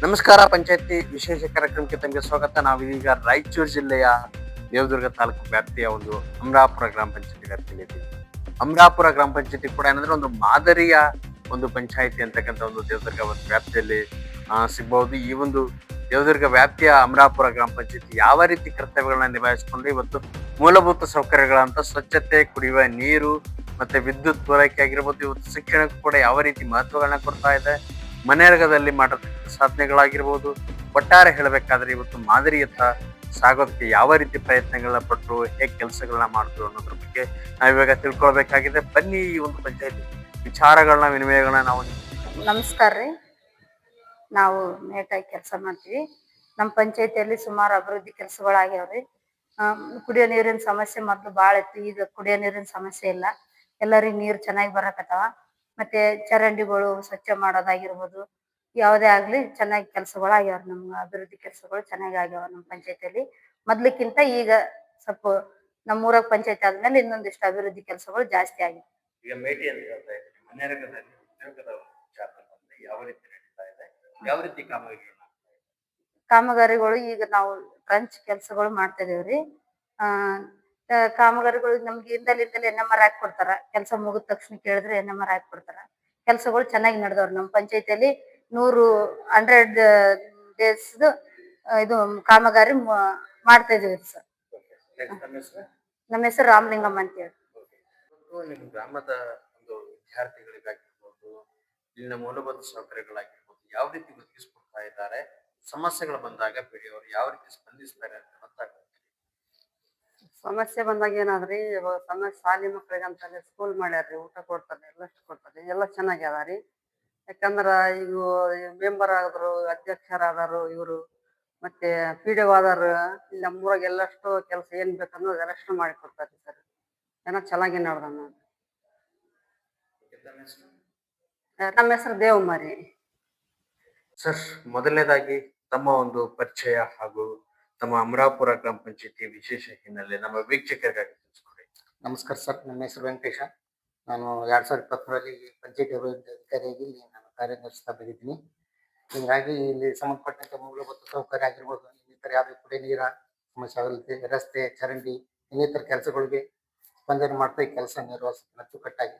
ನಮಸ್ಕಾರ. ಪಂಚಾಯತಿ ವಿಶೇಷ ಕಾರ್ಯಕ್ರಮಕ್ಕೆ ತಮಗೆ ಸ್ವಾಗತ. ನಾವೀಗ ರಾಯಚೂರು ಜಿಲ್ಲೆಯ ದೇವದುರ್ಗ ತಾಲೂಕು ವ್ಯಾಪ್ತಿಯ ಒಂದು ಅಮರಾಪುರ ಗ್ರಾಮ ಪಂಚಾಯತಿ ವ್ಯಾಪ್ತಿಯಲ್ಲಿ ಅಮರಾಪುರ ಗ್ರಾಮ ಪಂಚಾಯತಿ ಕೂಡ ಏನಂದ್ರೆ ಒಂದು ಮಾದರಿಯ ಒಂದು ಪಂಚಾಯತಿ ಅಂತಕ್ಕಂಥ ಒಂದು ದೇವದುರ್ಗ ಒಂದು ವ್ಯಾಪ್ತಿಯಲ್ಲಿ ಸಿಗಬಹುದು. ಈ ಒಂದು ದೇವದುರ್ಗ ವ್ಯಾಪ್ತಿಯ ಅಮರಾಪುರ ಗ್ರಾಮ ಪಂಚಾಯತಿ ಯಾವ ರೀತಿ ಕರ್ತವ್ಯಗಳನ್ನ ನಿಭಾಯಿಸಿಕೊಂಡು ಇವತ್ತು ಮೂಲಭೂತ ಸೌಕರ್ಯಗಳಂತ ಸ್ವಚ್ಛತೆ, ಕುಡಿಯುವ ನೀರು ಮತ್ತೆ ವಿದ್ಯುತ್ ಪೂರೈಕೆ ಆಗಿರ್ಬೋದು, ಇವತ್ತು ಶಿಕ್ಷಣಕ್ಕೂ ಕೂಡ ಯಾವ ರೀತಿ ಮಹತ್ವಗಳನ್ನ ಕೊಡ್ತಾ ಇದೆ, ಮನೆಯರ್ಗದಲ್ಲಿ ಮಾಡತಕ್ಕಂಥ ಸಾಧನೆಗಳಾಗಿರ್ಬೋದು, ಒಟ್ಟಾರೆ ಹೇಳಬೇಕಾದ್ರೆ ಇವತ್ತು ಮಾದರಿಯತ್ತ ಸಾಗೋದಕ್ಕೆ ಯಾವ ರೀತಿ ಪ್ರಯತ್ನಗಳನ್ನ ಪಟ್ಟರು, ಹೇಗೆ ಕೆಲಸಗಳನ್ನ ಮಾಡಿದ್ರು ಅನ್ನೋದ್ರ ಬಗ್ಗೆ ನಾವಿವಾಗ ತಿಳ್ಕೊಳ್ಬೇಕಾಗಿದೆ. ಬನ್ನಿ ಈ ಒಂದು ಪಂಚಾಯತಿ ವಿಚಾರಗಳನ್ನ ವಿನಿಮಯಗಳನ್ನ ನಾವು. ನಮಸ್ಕಾರ ರೀ. ನಾವು ನೇಟಾಗಿ ಕೆಲಸ ಮಾಡ್ತೀವಿ. ನಮ್ಮ ಪಂಚಾಯತಿಯಲ್ಲಿ ಸುಮಾರು ಅಭಿವೃದ್ಧಿ ಕೆಲಸಗಳಾಗ್ಯಾವ್ರಿ. ಕುಡಿಯೋ ನೀರಿನ ಸಮಸ್ಯೆ ಮೊದ್ಲು ಭಾಳ ಇತ್ತು. ಈಗ ಕುಡಿಯೋ ನೀರಿನ ಸಮಸ್ಯೆ ಇಲ್ಲ. ಎಲ್ಲರಿಗೂ ನೀರು ಚೆನ್ನಾಗಿ ಬರಕತ್ತಾವ. ಮತ್ತೆ ಚರಂಡಿಗಳು ಸ್ವಚ್ಛ ಮಾಡೋದಾಗಿರ್ಬೋದು, ಯಾವುದೇ ಆಗ್ಲಿ ಚೆನ್ನಾಗಿ ಕೆಲಸಗಳು ಆಗ್ಯಾವ. ನಮ್ಮ ಅಭಿವೃದ್ಧಿ ಕೆಲಸಗಳು ಚೆನ್ನಾಗಿ ಆಗ್ಯಾವ ನಮ್ಮ ಪಂಚಾಯತಿಯಲ್ಲಿ. ಮೊದ್ಲಿಕ್ಕಿಂತ ಈಗ ಸ್ವಲ್ಪ ನಮ್ಮೂರಾಗ ಪಂಚಾಯತಿ ಆದ್ಮೇಲೆ ಇನ್ನೊಂದಿಷ್ಟು ಅಭಿವೃದ್ಧಿ ಕೆಲಸಗಳು ಜಾಸ್ತಿ ಆಗಿವೆ. ಈಗ ಮೇಟಿ ಅಂತ ಹೇಳ್ತಾ ಇದ್ದೀವಿ, ಮನೆಯರ್ಗದಲ್ಲಿ ಉದ್ಯೋಗದ ವಿಚಾರದಲ್ಲಿ ಯಾವ ರೀತಿ ನಡೀತಾ ಇದೆ, ಯಾವ ರೀತಿ ಕಾಮಗಾರಿಗಳು ಈಗ ನಾವು ಟ್ರಂಚ್ ಕೆಲಸಗಳು ಮಾಡ್ತಾ ಇದೀವ್ರಿ. ಕಾಮಗಾರಿಗಳು ನಮ್ಗೆ ಇಂದಲಿಂದಲೇ NMR ಹಾಕಿ ಕೊಡ್ತಾರ. ಕೆಲಸ ಮುಗಿದ ತಕ್ಷಣ ಕೇಳಿದ್ರೆ NMR ಹಾಕಿ ಕೊಡ್ತಾರ. ಕೆಲಸಗಳು ಚೆನ್ನಾಗಿ ನಡೆದವ್ರಿ ನಮ್ಮ ಪಂಚಾಯತಿಯಲ್ಲಿ. 100 ಡೇಸ್ ಇದು ಕಾಮಗಾರಿ ಮಾಡ್ತಾ ಇದೀವಿ ಸರ್. ನಮ್ಮ ಹೆಸರು ರಾಮಲಿಂಗಮ್ಮ ಅಂತ ಹೇಳಿ. ನಿಮ್ಮ ಗ್ರಾಮದ ಒಂದು ವಿದ್ಯಾರ್ಥಿಗಳಿಗಾಗಿರ್ಬೋದು, ಇಲ್ಲಿನ ಮೂಲಭೂತ ಸೌಕರ್ಯಗಳಾಗಿರ್ಬೋದು, ಯಾವ ರೀತಿ ಒದಗಿಸ್ಕೊಡ್ತಾ ಇದ್ದಾರೆ, ಸಮಸ್ಯೆಗಳು ಬಂದಾಗ ಬಿಡಿಯವರು ಯಾವ ರೀತಿ ಸ್ಪಂದಿಸ್ತಾರೆ ಅಂತ ಗೊತ್ತಾಗುತ್ತೆ. ಸಮಸ್ಯೆ ಬಂದಾಗ ಏನಾದ್ರಿ, ಇವಾಗ ಸಣ್ಣ ಶಾಲಿ ಮಕ್ಳಿಗಂತಾನೆ ಸ್ಕೂಲ್ ಮಾಡ್ಯಾರ್ರಿ, ಊಟ ಕೊಡ್ತಾರೆ, ಎಲ್ಲಷ್ಟು ಕೊಡ್ತಾರೆ, ಎಲ್ಲ ಚೆನ್ನಾಗಿ ಅದಾರಿ. ಯಾಕಂದ್ರ ಈಗ ಮೆಂಬರ್ ಆದ್ರು, ಅಧ್ಯಕ್ಷರಾದರು ಇವರು, ಮತ್ತೆ PDO ಆದರು, ಇಲ್ಲಿ ನಮ್ಮೂರಾಗ ಎಲ್ಲಷ್ಟು ಕೆಲಸ ಏನ್ ಬೇಕನ್ನೋ ಎಲ್ಲಷ್ಟು ಮಾಡಿ ಕೊಡ್ತಾರೆ ಸರ್. ಏನೋ ಚೆನ್ನಾಗಿ ನೋಡ್ದ. ನಮ್ಮ ಹೆಸರು ದೇವಮ್ಮಾರಿ. ಸರ್, ಮೊದಲನೇದಾಗಿ ತಮ್ಮ ಒಂದು ಪರಿಚಯ ಹಾಗೂ ತಮ್ಮ ಅಮರಾಪುರ ಗ್ರಾಮ ಪಂಚಾಯತಿ ವಿಶೇಷ ಹಿನ್ನೆಲೆ ನಮ್ಮ ವೀಕ್ಷಕರಿಗಾಗಿ ತಿಳಿಸ್ಕೊಡಿ. ನಮಸ್ಕಾರ ಸರ್, ನನ್ನ ಹೆಸರು ವೆಂಕಟೇಶ. ನಾನು 2023ರಲ್ಲಿ ಪಂಚಾಯತ್ ಅಭಿವೃದ್ಧಿ ಅಧಿಕಾರಿಯಾಗಿ ಇಲ್ಲಿ ನಾನು ಕಾರ್ಯನಿರ್ವಹಿಸ್ತಾ ಬಂದಿದ್ದೀನಿ. ಹೀಗಾಗಿ ಇಲ್ಲಿ ಸಂಬಂಧಪಟ್ಟಂತೆ ಮೂಲಭೂತ ಸೌಕರ್ಯ ಆಗಿರ್ಬೋದು, ಇನ್ನಿತರ ಯಾವುದೇ ಕುಡಿಯ ನೀರ ಸಮಸ್ಯೆ ಆಗಲಿದೆ, ರಸ್ತೆ, ಚರಂಡಿ, ಇನ್ನಿತರ ಕೆಲಸಗಳಿಗೆ ಸ್ಪಂದನೆ ಮಾಡ್ತಾ ಈ ಕೆಲಸ ನಿರ್ವಹಿಸ್ತೀನಿ ಅಚ್ಚುಕಟ್ಟಾಗಿ.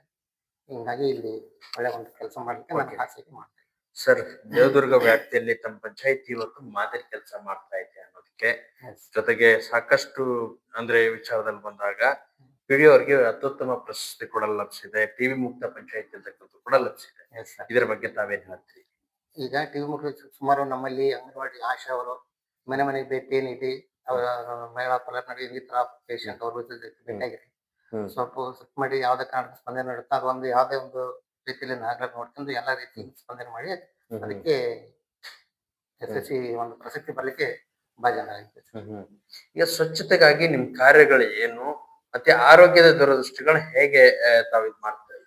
ಹಿಂಗಾಗಿ ಇಲ್ಲಿ ಒಳ್ಳೆ ಒಂದು ಕೆಲಸ ಮಾಡ್ಲಿಕ್ಕೆ ನಾನು ಆಸಕ್ತಿ ಮಾಡ್ತೀನಿ. ಸರ್, ದೇವದುರ್ಗ ವ್ಯಾಪ್ತಿಯಲ್ಲಿ ತಮ್ಮ ಪಂಚಾಯತಿ ಇವತ್ತು ಮಾದರಿ ಕೆಲಸ ಮಾಡ್ತಾ ಇದೆ ಅನ್ನೋದಕ್ಕೆ ಜೊತೆಗೆ ಸಾಕಷ್ಟು ಅಂದ್ರೆ ವಿಚಾರದಲ್ಲಿ ಬಂದಾಗ PDO ಅವರಿಗೆ ಅತ್ಯುತ್ತಮ ಪ್ರಶಸ್ತಿ ಕೂಡ ಲಭಿಸಿದೆ. ಟಿವಿ ಮುಕ್ತ ಪಂಚಾಯತಿ ಅಂತಕ್ಕಂಥ ಕೂಡ ಲಭಿಸಿದೆ. ಇದರ ಬಗ್ಗೆ ತಾವೇನ್ ಹೇಳ್ತೀರಿ? ಈಗ ಟಿವಿ ಮುಕ್ತ ಸುಮಾರು ನಮ್ಮಲ್ಲಿ ಅಂಗನವಾಡಿ ಆಶಾ ಅವರು ಮನೆ ಮನೆಗೆ ಭೇಟಿ ನೀಡಿ ಅವರ ಮಹಿಳಾ ಫಲಾನುಭವಿ ಇನ್ನಿತರ ಪೇಷಂಟ್ ಅವ್ರ ಭೇಟಿಯಾಗಿರಿ. ಸ್ವಲ್ಪ ಮಾಡಿ ಯಾವುದೇ ಕಾರಣಕ್ಕೆ ಸ್ಪಂದನೆ ನೀಡುತ್ತಾ ಅದೊಂದು ಯಾವುದೇ ಒಂದು ರೀತಿಯಲ್ಲಿ ನಾಗರಿಕ ನೋಡ್ಕೊಂಡು ಎಲ್ಲಾ ರೀತಿ ಸ್ಪಂದನೆ ಮಾಡಿ ಅದಕ್ಕೆ SSC ಒಂದು ಪ್ರಸಕ್ತಿ ಬರ್ಲಿಕ್ಕೆ ಭಾಜನ ಆಗಿದೆ. ಈಗ ಸ್ವಚ್ಛತೆಗಾಗಿ ನಿಮ್ ಕಾರ್ಯಗಳು ಏನು, ಮತ್ತೆ ಆರೋಗ್ಯದ ದೂರದೃಷ್ಟಿಗಳನ್ನ ಹೇಗೆ ತಾವು ಇದು ಮಾಡ್ತಾರೆ?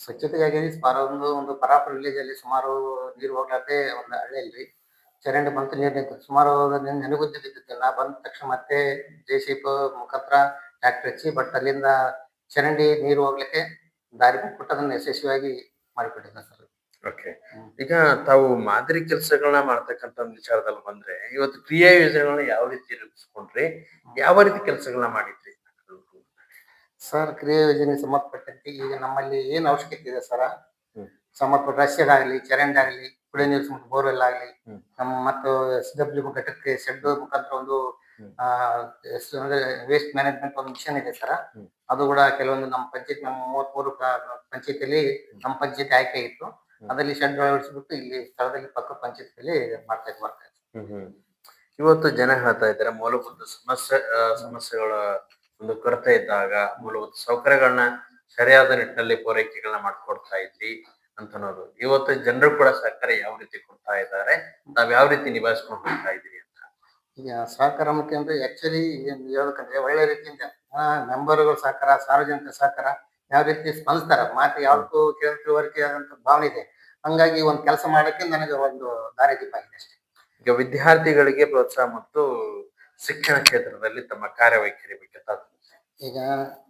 ಸ್ವಚ್ಛತೆಗಾಗಿ ಒಂದು ಪರಾಪುರ ವಿಲೇಜ್ ಅಲ್ಲಿ ಸುಮಾರು ನೀರು ಹೋಗ್ಲಾರ್ದೆ ಒಂದು ಹಳ್ಳಿಯಲ್ಲಿ ಚರಂಡಿ ಬಂತು, ನೀರು ನಿಂತು ಸುಮಾರು ನೆನಗುದ್ದಿ ಬಿದ್ದಿತ್ತು. ನಾ ಬಂದ ತಕ್ಷಣ ಮತ್ತೆ JCB ಮುಖಾಂತರ ಟ್ರ್ಯಾಕ್ಟರ್ ಹಚ್ಚಿ ಬಟ್ ಅಲ್ಲಿಂದ ಚರಂಡಿ ನೀರು ಹೋಗ್ಲಿಕ್ಕೆ ದಾರಿ ಕೊಟ್ಟು ಅದನ್ನ ಯಶಸ್ವಿಯಾಗಿ ಮಾಡಿಕೊಟ್ಟಿದ್ದ ಸರ್. ಓಕೆ. ಈಗ ತಾವು ಮಾದರಿ ಕೆಲಸಗಳನ್ನ ಮಾಡ್ತಕ್ಕಂಥ ವಿಚಾರದಲ್ಲಿ ಬಂದ್ರೆ ಇವತ್ತು ಕ್ರಿಯಾ ಯೋಜನೆಗಳನ್ನ ಯಾವ ರೀತಿ ರೂಪಿಸ್ಕೊಂಡ್ರಿ, ಯಾವ ರೀತಿ ಕೆಲಸಗಳನ್ನ ಮಾಡಿದ್ರಿ? ಸರ್, ಕ್ರಿಯಾ ಯೋಜನೆ ಸಂಬಂಧಪಟ್ಟಂತೆ ಈಗ ನಮ್ಮಲ್ಲಿ ಏನ್ ಅವಶ್ಯಕತೆ ಇದೆ ಸರ್, ಸಂಬಂಧಪಟ್ಟ ರಸ್ತೆದಾಗ್ಲಿ, ಚರಂಡಿ ಆಗ್ಲಿ, ಕುಡಿಯ ನೀರು ಸಂಬಂಧ ಬೋರ್ವೆಲ್ ಆಗ್ಲಿ, ನಮ್ಮ ಮತ್ತು SW ಘಟಕಕ್ಕೆ ಶೆಡ್ ಮುಖಾಂತರ ಒಂದು ವೇಸ್ಟ್ ಮ್ಯಾನೇಜ್ಮೆಂಟ್ ಒಂದು ಮಿಷನ್ ಇದೆ ಸರ್. ಅದು ಕೂಡ ಕೆಲವೊಂದು ನಮ್ಮ ಪಂಚಾಯತ್, ನಮ್ಮ 33 ಪಂಚಾಯತಿಯಲ್ಲಿ ನಮ್ಮ ಪಂಚಾಯತಿ ಆಯ್ಕೆ ಇತ್ತು. ಅದರಲ್ಲಿ ಶೆಡ್ ಅಳವಡಿಸ್ಬಿಟ್ಟು ಇಲ್ಲಿ ಸ್ಥಳದಲ್ಲಿ ಪಕ್ಕ ಪಂಚಾಯತಿಯಲ್ಲಿ ಮಾಡ್ತಾ ಇದ್ದಾರೆ. ಇವತ್ತು ಜನ ಹೇಳ್ತಾ ಇದ್ದಾರೆ ಮೂಲಭೂತ ಸಮಸ್ಯೆಗಳ ಒಂದು ಕೊರತೆ ಇದ್ದಾಗ ಮೂಲಭೂತ ಸೌಕರ್ಯಗಳನ್ನ ಸರಿಯಾದ ನಿಟ್ಟಿನಲ್ಲಿ ಪೂರೈಕೆಗಳನ್ನ ಮಾಡ್ಕೊಡ್ತಾ ಇದ್ರಿ ಅಂತ ಅನ್ನೋದು. ಇವತ್ತು ಜನರು ಕೂಡ ಸಹಕಾರ ಯಾವ ರೀತಿ ಕೊಡ್ತಾ ಇದ್ದಾರೆ, ನಾವ್ ಯಾವ ರೀತಿ ನಿಭಾಯಿಸ್ಕೊಂಡು ಹೋಗ್ತಾ ಇದ್ದೀರಿ ಅಂತ? ಈಗ ಸಹಕಾರ ಮುಖ್ಯ ಅಂದ್ರೆ ಆಕ್ಚುಲಿ ಹೇಳ್ಬೇಕಂದ್ರೆ ಒಳ್ಳೆ ರೀತಿಯಿಂದ ಮೆಂಬರ್ಗಳು ಸಹಕಾರ, ಸಾರ್ವಜನಿಕ ಸಹಕಾರ ಯಾವ ರೀತಿ ಸ್ಪಂದಿಸ್ತಾರ, ಮಾತು ಯಾವತ್ತೂ ತಿಳುವಳಿಕೆ ಆದಂತ ಭಾವನೆ ಇದೆ. ಹಂಗಾಗಿ ಒಂದ್ ಕೆಲಸ ಮಾಡಕ್ಕೆ ನನಗೆ ಒಂದು ದಾರಿದೀಪ ಆಗಿದೆ ಅಷ್ಟೇ. ಈಗ ವಿದ್ಯಾರ್ಥಿಗಳಿಗೆ ಪ್ರೋತ್ಸಾಹ ಮತ್ತು ಶಿಕ್ಷಣ ಕ್ಷೇತ್ರದಲ್ಲಿ ತಮ್ಮ ಕಾರ್ಯವೈಖರಿ ಬಗ್ಗೆ ಈಗ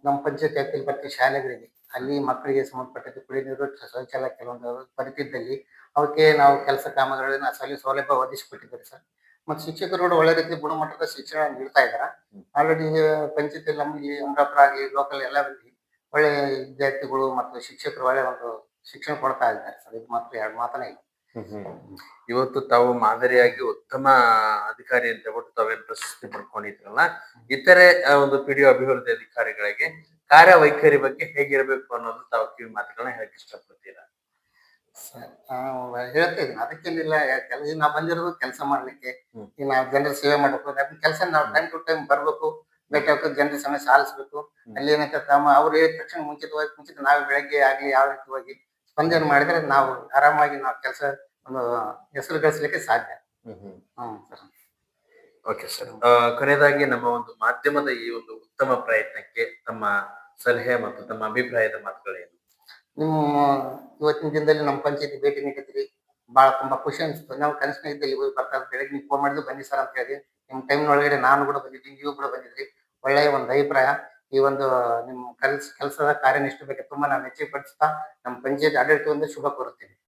ನಮ್ಮ ಪಂಚಾಯತ್ ವ್ಯಾಪ್ತಿಯಲ್ಲಿ ಶಾಲೆಗಳಿದೆ. ಅಲ್ಲಿ ಮಕ್ಕಳಿಗೆ ಸಂಬಂಧಪಟ್ಟಂತೆ ಕುಡಿಯ ನೀರು, ಶೌಚಾಲಯ ಕೆಲವೊಂದು ಪರಿತಿದ್ದಲ್ಲಿ ಅವಕ್ಕೆ ನಾವು ಕೆಲಸ ಕಾಮಗಾರಿಗಳನ್ನ ಸೌಲಭ್ಯ ಒದಗಿಸಿಕೊಟ್ಟಿದ್ದಾರೆ ಸರ್. ಮತ್ತು ಶಿಕ್ಷಕರು ಕೂಡ ಒಳ್ಳೆ ರೀತಿ ಗುಣಮಟ್ಟದ ಶಿಕ್ಷಣ ನೀಡ್ತಾ ಇದ್ದಾರೆ. ಆಲ್ರೆಡಿ ಪಂಚಾಯತಿಯಲ್ಲಿ ನಮಗೆ ಅಮರಾಪುರ ಆಗಲಿ ಲೋಕಲ್ ಎಲ್ಲರಲ್ಲಿ ಒಳ್ಳೆ ವಿದ್ಯಾರ್ಥಿಗಳು ಮತ್ತು ಶಿಕ್ಷಕರು ಒಳ್ಳೆ ಒಂದು ಶಿಕ್ಷಣ ಕೊಡ್ತಾ ಇದ್ದಾರೆ ಸರ್. ಇದು ಮಾತ್ರ ಎರಡು ಮಾತನೇ ಇಲ್ಲ. ಇವತ್ತು ತಾವು ಮಾದರಿಯಾಗಿ ಉತ್ತಮ ಅಧಿಕಾರಿ ಅಂತ ಹೇಳ್ಬಿಟ್ಟು ತಾವೇನು ಪ್ರಶಸ್ತಿ ಪಡ್ಕೊಂಡಿದ್ರಲ್ಲ, ಇತರೆ ಒಂದು ಪಿಡಿಒ ಅಭಿವೃದ್ಧಿ ಅಧಿಕಾರಿಗಳಿಗೆ ಕಾರ್ಯವೈಖರಿ ಬಗ್ಗೆ ಹೇಗಿರಬೇಕು ಅನ್ನೋದು ತಾವು ಕಿವಿ ಮಾತುಗಳನ್ನ ಹೇಳಕ್ ಇಷ್ಟಪಡ್ತೀರಾ? ಸರ್ ನಾವು ಹೇಳ್ತಾ ಇದ್ದೀನಿ ಅದಕ್ಕೇನಿಲ್ಲ. ಈಗ ನಾವು ಬಂದಿರೋದು ಕೆಲಸ ಮಾಡ್ಲಿಕ್ಕೆ, ಈಗ ನಾವು ಜನರ ಸೇವೆ ಮಾಡ್ಬೇಕು. ನಮ್ ಕೆಲಸ ನಾವು ಟೈಮ್ ಟು ಟೈಮ್ ಬರ್ಬೇಕು, ಭೇಟಿ ಹಾಕೋ ಜನರ ಸಮಸ್ಯೆ ಆಲಿಸ್ಬೇಕು. ಅಲ್ಲಿ ಏನಂತ ಅವ್ರು ಹೇಳಿದ ತಕ್ಷಣ ಮುಂಚಿತ ನಾವು ಬೆಳಗ್ಗೆ ಆಗ್ಲಿ ಯಾವ ರೀತಿ ಹೋಗಿ ಸ್ಪಂದನೆ ಮಾಡಿದ್ರೆ ನಾವು ಆರಾಮಾಗಿ ನಾವು ಕೆಲಸ ಒಂದು ಹೆಸರು ಗಳಿಸ್ಲಿಕ್ಕೆ ಸಾಧ್ಯ. ಸರ್. Okay sir. ಕೊನೆಯದಾಗಿ ನಮ್ಮ ಒಂದು ಮಾಧ್ಯಮದ ಈ ಒಂದು ಉತ್ತಮ ಪ್ರಯತ್ನಕ್ಕೆ ತಮ್ಮ ಸಲಹೆ ಮತ್ತು ತಮ್ಮ ಅಭಿಪ್ರಾಯದ ಮಾತುಗಳೇನು? ನಿಮ್ಮ ಇವತ್ತಿನ ದಿನದಲ್ಲಿ ನಮ್ಮ ಪಂಚಾಯತಿ ಭೇಟಿ ನೀಡಿದ್ರಿ, ಬಹಳ ತುಂಬಾ ಖುಷಿ ಅನಿಸ್ತು. ನಾವು ಕನಸಿನಾಗಿದ್ದೆ ಇಲ್ಲಿ ಹೋಗಿ ಬರ್ತಾ ಬೆಳಗ್ಗೆ ನೀವು ಫೋನ್ ಮಾಡಿದ್ರು ಬನ್ನಿ ಸರ್ ಅಂತ ಹೇಳಿ. ನಿಮ್ಮ ಟೈಮ್ನೊಳಗಡೆ ನಾನು ಕೂಡ ಬಂದಿದ್ವಿ, ನೀವು ಕೂಡ ಬಂದಿದ್ರಿ. ಒಳ್ಳೆಯ ಒಂದು ಅಭಿಪ್ರಾಯ. ಈ ಒಂದು ನಿಮ್ಮ ಕೆಲಸದ ಕಾರ್ಯನಿಷ್ಠೆ ಬಗ್ಗೆ ತುಂಬಾ ನಾನು ಮೆಚ್ಚುಗೆ ಪಡಿಸ್ತಾ ನಮ್ಮ ಪಂಚಾಯತ್ ಆಡಳಿತದಿಂದ ಶುಭ ಕೋರುತ್ತೇನೆ.